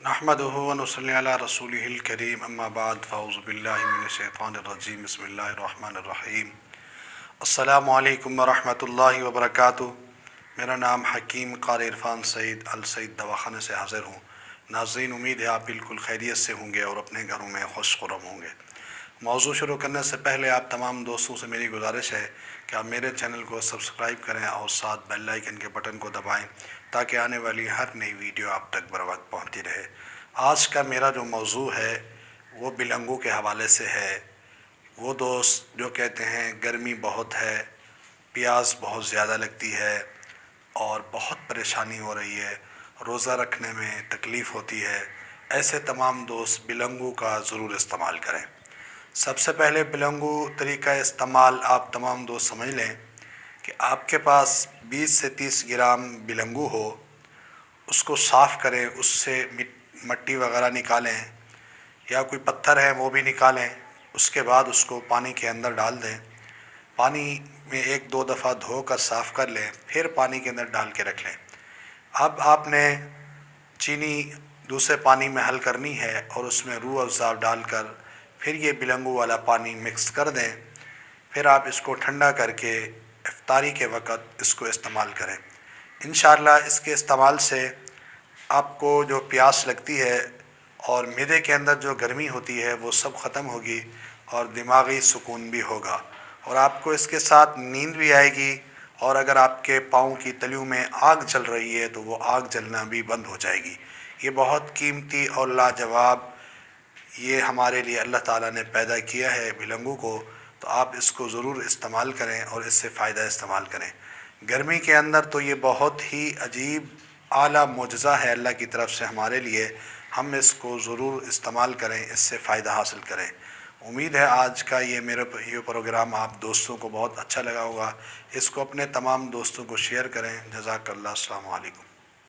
नहमदुहु व नसल्ली अला रसूलिहिल करीम अम्मा बाद फ़अऊज़ु बिल्लाहि मिनश्शैतानिर रजीम बिस्मिल्लाहिर रहमानिर रहीम। अस्सलामु अलैकुम व रहमतुल्लाहि व बरकातुहू। मेरा नाम हकीम क़ारी इरफ़ान सईद अल सईद दवाख़ाने से हाज़िर हूँ। नाज़रीन, उम्मीद है आप बिल्कुल खैरियत से होंगे और अपने घरों में खुश खुर्रम होंगे। मौज़ू शुरू करने से पहले आप तमाम दोस्तों से मेरी गुजारिश है कि आप मेरे चैनल को सब्सक्राइब करें और साथ बेल आइकन के बटन को दबाएं ताकि आने वाली हर नई वीडियो आप तक बर वक्त पहुँचती रहे। आज का मेरा जो मौज़ू है वो बिलंगू के हवाले से है। वो दोस्त जो कहते हैं गर्मी बहुत है, प्यास बहुत ज़्यादा लगती है और बहुत परेशानी हो रही है, रोज़ा रखने में तकलीफ़ होती है, ऐसे तमाम दोस्त बिलंगू का ज़रूर इस्तेमाल करें। सबसे पहले बिलंगू तरीका इस्तेमाल आप तमाम दोस्त समझ लें कि आपके पास 20 से 30 ग्राम बिलंगू हो, उसको साफ़ करें, उससे मट्टी वगैरह निकालें या कोई पत्थर है वो भी निकालें। उसके बाद उसको पानी के अंदर डाल दें, पानी में 1-2 दफ़ा धोकर साफ़ कर लें, फिर पानी के अंदर डाल के रख लें। अब आपने चीनी दूसरे पानी में हल करनी है और उसमें रूह अफ़ज़ा डालकर फिर ये बिलंगू वाला पानी मिक्स कर दें। फिर आप इसको ठंडा करके इफ्तारी के वक़्त इसको इस्तेमाल करें। इंशाअल्लाह इसके इस्तेमाल से आपको जो प्यास लगती है और मिदे के अंदर जो गर्मी होती है वो सब ख़त्म होगी और दिमागी सुकून भी होगा और आपको इसके साथ नींद भी आएगी। और अगर आपके पाँव की तलियों में आग जल रही है तो वो आग जलना भी बंद हो जाएगी। ये बहुत कीमती और लाजवाब ये हमारे लिए अल्लाह ताला ने पैदा किया है बिलंगू को, तो आप इसको ज़रूर इस्तेमाल करें और इससे फ़ायदा इस्तेमाल करें। गर्मी के अंदर तो ये बहुत ही अजीब आला मोजज़ा है अल्लाह की तरफ से हमारे लिए। हम इसको ज़रूर इस्तेमाल करें, इससे फ़ायदा हासिल करें। उम्मीद है आज का ये प्रोग्राम आप दोस्तों को बहुत अच्छा लगा होगा। इसको अपने तमाम दोस्तों को शेयर करें। जज़ाकल्लाह। अस्सलामु अलैकुम।